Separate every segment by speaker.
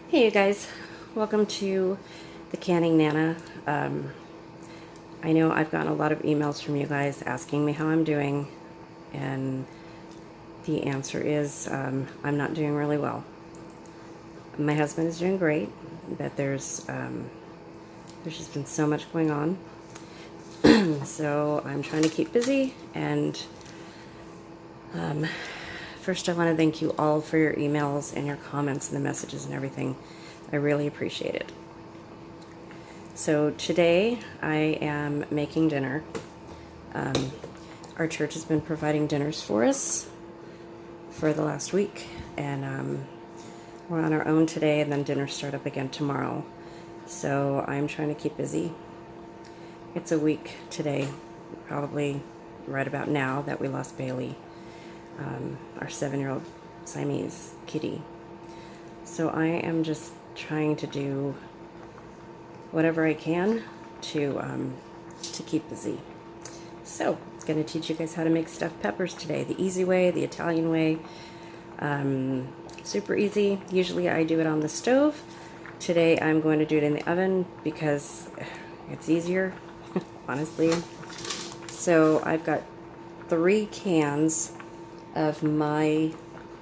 Speaker 1: Hey you guys, welcome to the Canning Nana. I know I've gotten a lot of emails from you guys asking me how I'm doing, and the answer is I'm not doing really well. My husband is doing great, but there's just been so much going on. So I'm trying to keep busy, and first I want to thank you all for your emails and your comments and the messages and everything. I really appreciate it. So today I am making dinner. Our church has been providing dinners for us for the last week, and we're on our own today, and then dinners start up again tomorrow. So I'm trying to keep busy. It's a week today, probably right about now, that we lost Bailey, our 7-year-old Siamese kitty. So I am just trying to do whatever I can to keep busy. So I'm going to teach you guys how to make stuffed peppers today, the easy way, the Italian way. Super easy. Usually I do it on the stove. Today I'm going to do it in the oven because it's easier, honestly. So I've got 3 cans of my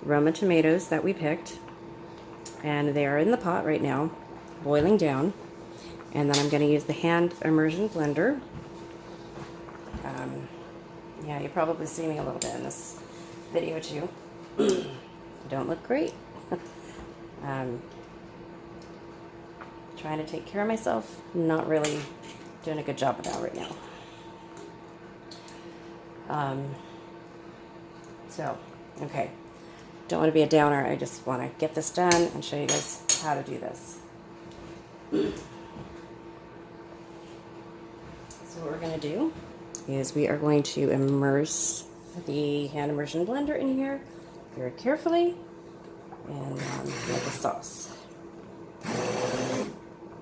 Speaker 1: Roma tomatoes that we picked, and they are in the pot right now, boiling down. And then I'm going to use the hand immersion blender. Yeah, you probably see me a little bit in this video too. I don't look great. Trying to take care of myself, not really doing a good job of that right now. Okay, don't want to be a downer. I just want to get this done and show you guys how to do this. So what we're going to do is we are going to immerse the hand immersion blender in here very carefully and make a sauce.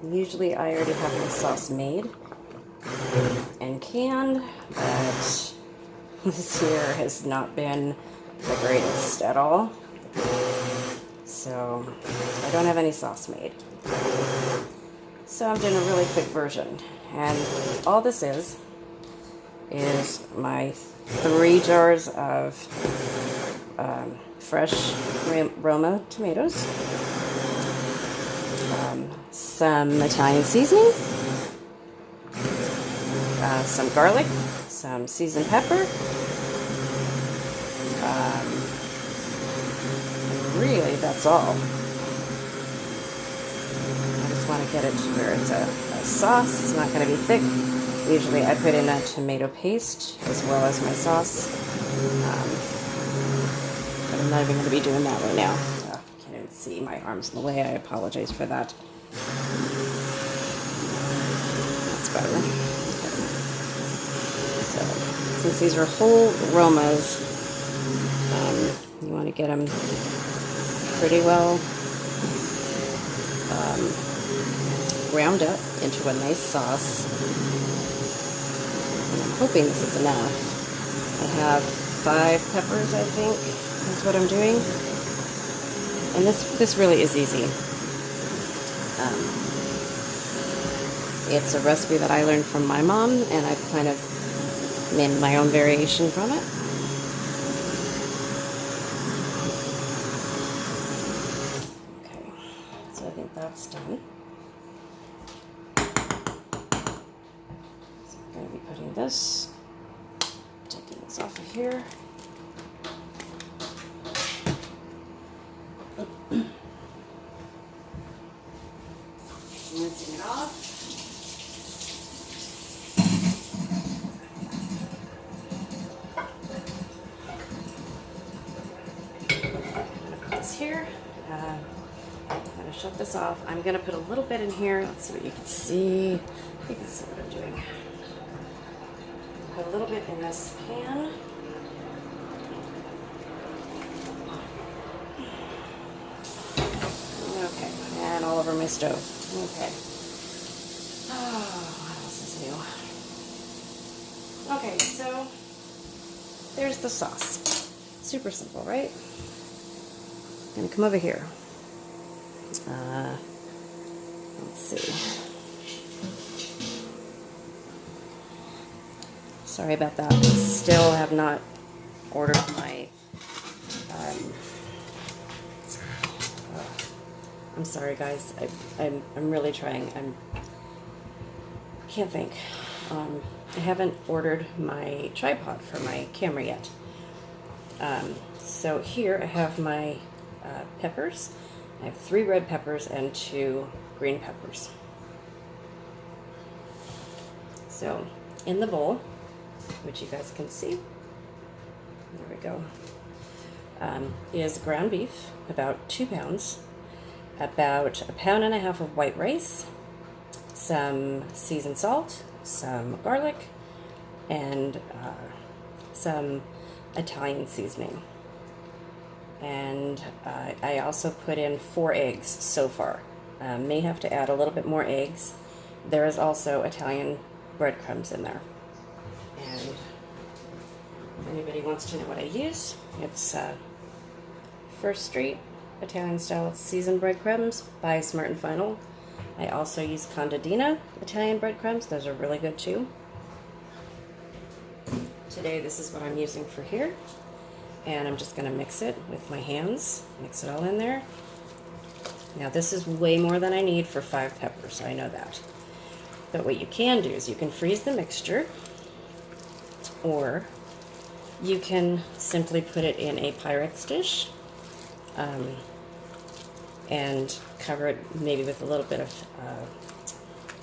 Speaker 1: Usually I already have my sauce made and canned, but this year has not been the greatest at all. So I don't have any sauce made. So I'm doing a really quick version. And all this is my 3 jars of fresh Roma tomatoes, some Italian seasoning, some garlic, some seasoned pepper, and really that's all. I just want to get it to where it's a sauce. It's not going to be thick. Usually I put in a tomato paste as well as my sauce, but I'm not even going to be doing that right now. Can't even see, my arm's in the way. I apologize for that. That's better. So since these are whole Romas, you want to get them pretty well ground up into a nice sauce. And I'm hoping this is enough. I have 5 peppers, I think, is what I'm doing. And this really is easy. It's a recipe that I learned from my mom, and I've kind of made my own variation from it. Okay, so I think that's done. I'm going to be putting this, taking this off of here. Rinsing it off. Here. I'm going to shut this off. I'm going to put a little bit in here. Let's see what you can see. You can see what I'm doing. Put a little bit in this pan. Okay, and all over my stove. Okay. Oh, what else is new? Okay, so there's the sauce. Super simple, right? I'm going to come over here. Let's see. Sorry about that. Still have not ordered my, I'm sorry guys, I'm really trying. Can't think. I haven't ordered my tripod for my camera yet. So here I have my peppers. I have 3 red peppers and 2 green peppers. So in the bowl, which you guys can see, there we go, is ground beef, about 2 pounds, about 1.5 pounds of white rice, some seasoned salt, some garlic, and some Italian seasoning. And I also put in 4 eggs so far. May have to add a little bit more eggs. There is also Italian breadcrumbs in there. And if anybody wants to know what I use, it's First Street Italian style seasoned breadcrumbs by Smart and Final. I also use Contadina Italian breadcrumbs. Those are really good too. Today this is what I'm using for here. And I'm just going to mix it with my hands, mix it all in there. Now this is way more than I need for 5 peppers, I know that. But what you can do is you can freeze the mixture, or you can simply put it in a Pyrex dish and cover it maybe with a little bit of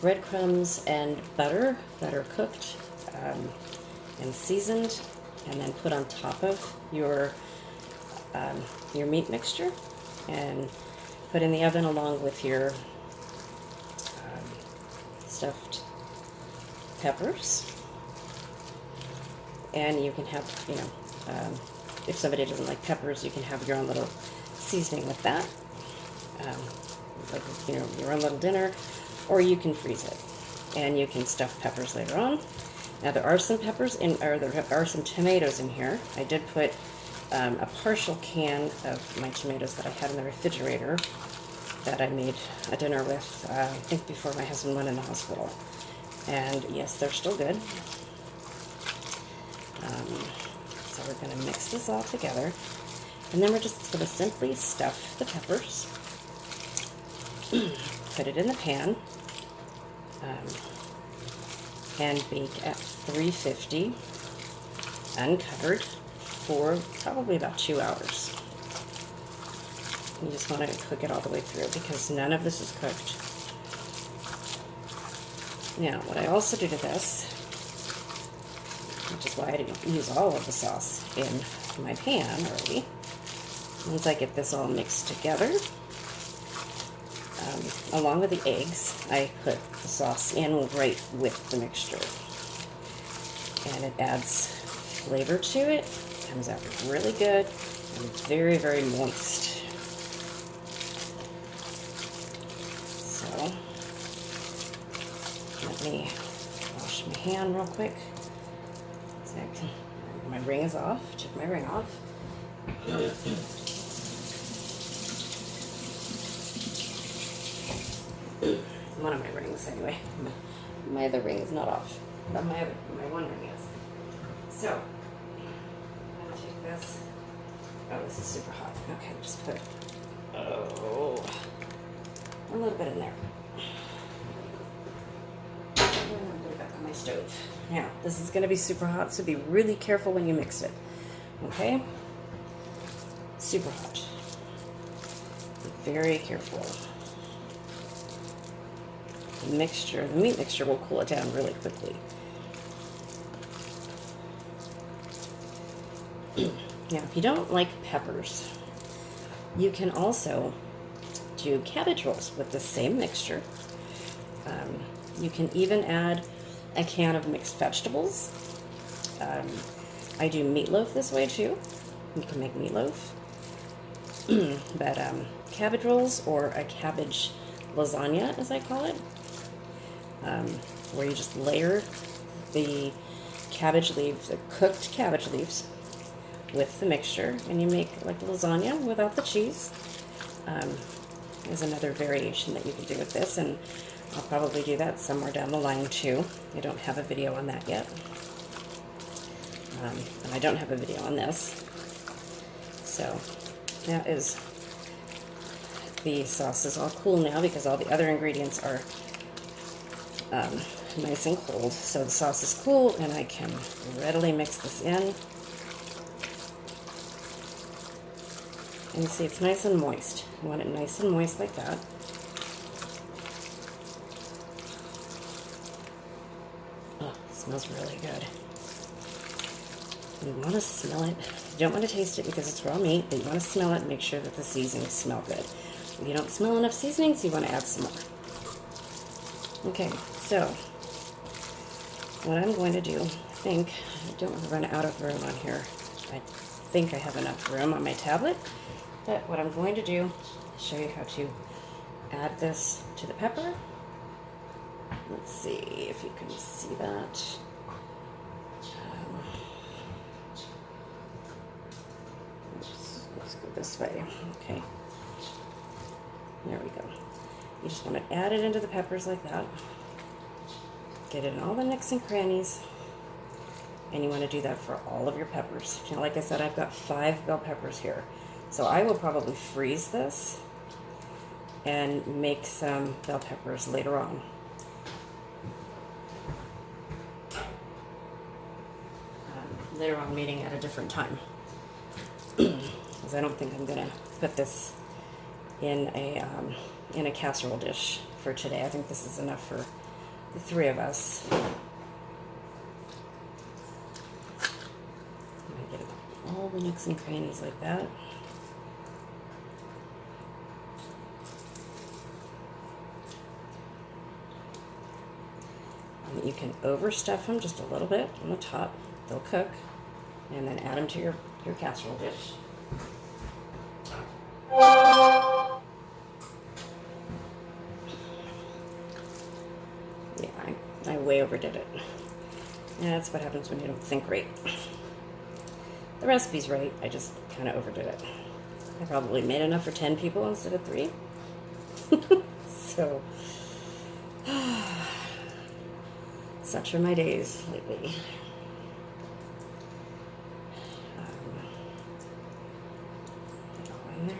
Speaker 1: breadcrumbs and butter that are cooked and seasoned, and then put on top of your meat mixture and put in the oven along with your stuffed peppers. And you can have, you know, if somebody doesn't like peppers, you can have your own little seasoning with that, like, you know, your own little dinner, or you can freeze it and you can stuff peppers later on. Now there are some peppers in, or there are some tomatoes in here. I did put a partial can of my tomatoes that I had in the refrigerator that I made a dinner with, I think before my husband went in the hospital. And yes, they're still good. So we're going to mix this all together. And then we're just going to simply stuff the peppers, put it in the pan, and bake at 350 uncovered for probably about 2 hours. You just want to cook it all the way through because none of this is cooked. Now, what I also do to this, which is why I didn't use all of the sauce in my pan already, once I get this all mixed together, along with the eggs, I put the sauce in right with the mixture. And it adds flavor to it. Comes out really good and very, very moist. So, let me wash my hand real quick. My ring is off. Took my ring off. One of my rings, anyway. My other ring is not off, but my one ring is. So, I'm gonna take this. Oh, this is super hot. Okay, just put a little bit in there. And then put it back on my stove. Now, this is gonna be super hot, so be really careful when you mix it. Okay? Super hot. Be very careful. The meat mixture will cool it down really quickly. Now, if you don't like peppers, you can also do cabbage rolls with the same mixture. You can even add a can of mixed vegetables. I do meatloaf this way too. You can make meatloaf. But cabbage rolls, or a cabbage lasagna, as I call it, where you just layer the cabbage leaves, the cooked cabbage leaves, with the mixture, and you make like lasagna without the cheese. is another variation that you can do with this, and I'll probably do that somewhere down the line too. I don't have a video on that yet. And I don't have a video on this. So that is, the sauce is all cool now because all the other ingredients are nice and cold. So the sauce is cool and I can readily mix this in. And you see it's nice and moist. You want it nice and moist like that. Oh, it smells really good. You want to smell it. You don't want to taste it because it's raw meat, but you want to smell it and make sure that the seasonings smell good. If you don't smell enough seasonings, you want to add some more. Okay, so what I'm going to do, I don't want to run out of room on here. I think I have enough room on my tablet, but what I'm going to do is show you how to add this to the pepper. Let's see if you can see that. Let's go this way. Okay. There we go. You just want to add it into the peppers like that. Get it in all the nooks and crannies. And you want to do that for all of your peppers. You know, like I said, I've got 5 bell peppers here. So I will probably freeze this and make some bell peppers later on. Later on, meeting at a different time. Because I don't think I'm going to put this in a casserole dish for today. I think this is enough for the 3 of us. I'm going to get all the nooks and crannies like that. And you can overstuff them just a little bit on the top. They'll cook. And then add them to your casserole dish. Yeah, I way overdid it. Yeah, that's what happens when you don't think right. The recipe's right, I just kind of overdid it. I probably made enough for 10 people instead of 3. So, such are my days lately. In there.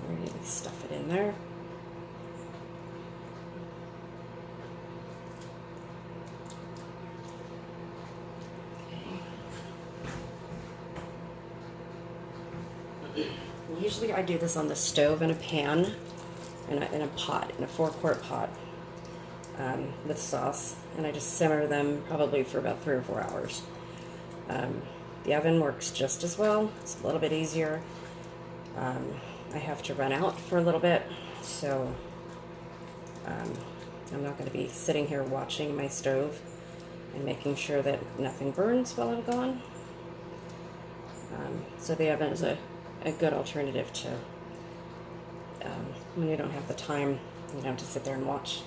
Speaker 1: Really stuff it in there. Okay. Usually I do this on the stove in a pan, in a pot, in a 4-quart pot, with sauce, and I just simmer them probably for about 3 or 4 hours. The oven works just as well. It's a little bit easier. I have to run out for a little bit, so I'm not going to be sitting here watching my stove and making sure that nothing burns while I'm gone. So the oven is a good alternative to when you don't have the time, to sit there and watch.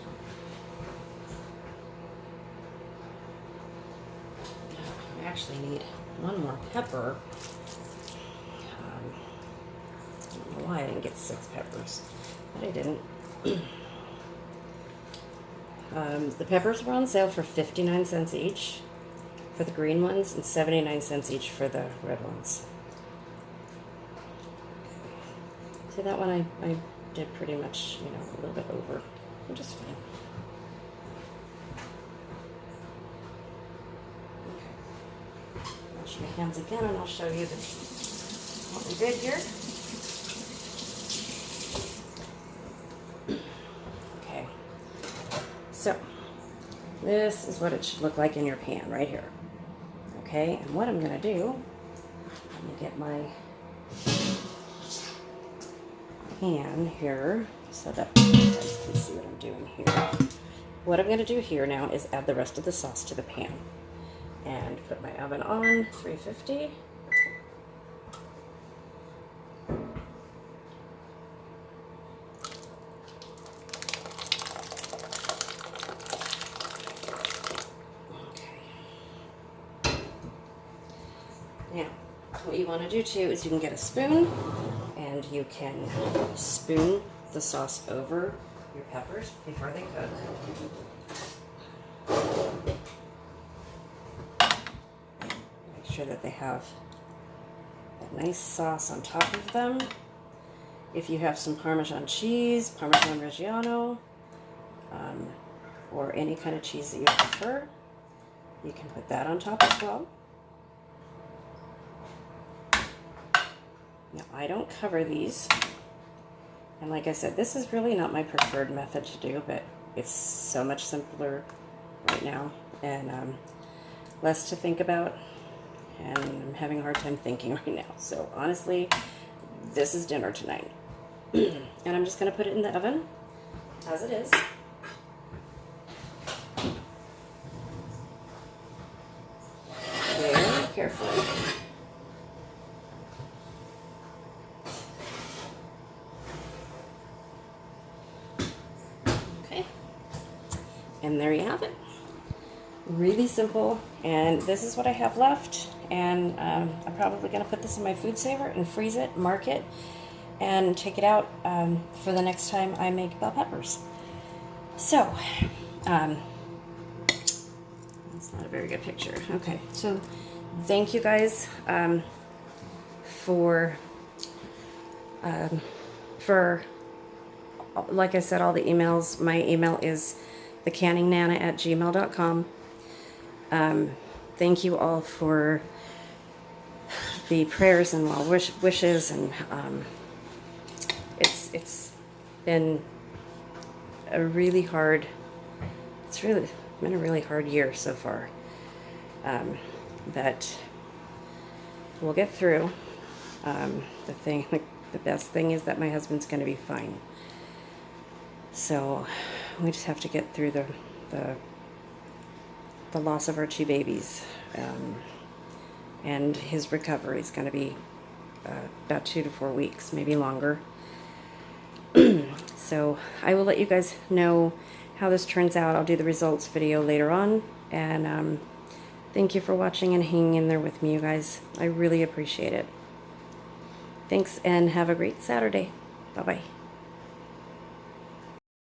Speaker 1: I actually need 1 more pepper. I don't know why I didn't get 6 peppers, but I didn't. The peppers were on sale for 59 cents each for the green ones and 79 cents each for the red ones. See, that one I did pretty much, a little bit over, which is fine. Okay. Wash my hands again and I'll show you what we did here. Okay, so this is what it should look like in your pan right here. Okay, and what I'm going to do, let me get my pan here so that you guys can see what I'm doing here. What I'm going to do here now is add the rest of the sauce to the pan and put my oven on 350. Now, what you want to do too is you can get a spoon and you can spoon the sauce over your peppers before they cook. Make sure that they have a nice sauce on top of them. If you have some Parmesan cheese, Parmesan Reggiano, or any kind of cheese that you prefer, you can put that on top as well. Now, I don't cover these. And like I said, this is really not my preferred method to do, but it's so much simpler right now and less to think about. And I'm having a hard time thinking right now. So honestly, this is dinner tonight. And I'm just going to put it in the oven as it is. Very carefully. Okay. And there you have it. Really simple. And this is what I have left. And I'm probably going to put this in my food saver and freeze it, mark it, and take it out for the next time I make bell peppers. So, that's not a very good picture. Okay, so thank you guys for like I said, all the emails. My email is thecanningnana@gmail.com. Thank you all for the prayers and well wishes, and it's been a really hard. It's really been a really hard year so far, but we'll get through. The best thing is that my husband's going to be fine. So we just have to get through the loss of our 2 babies, and his recovery is going to be about 2 to 4 weeks, maybe longer. So I will let you guys know how this turns out. I'll do the results video later on, and thank you for watching and hanging in there with me, you guys. I really appreciate it. Thanks, and have a great Saturday. Bye-bye.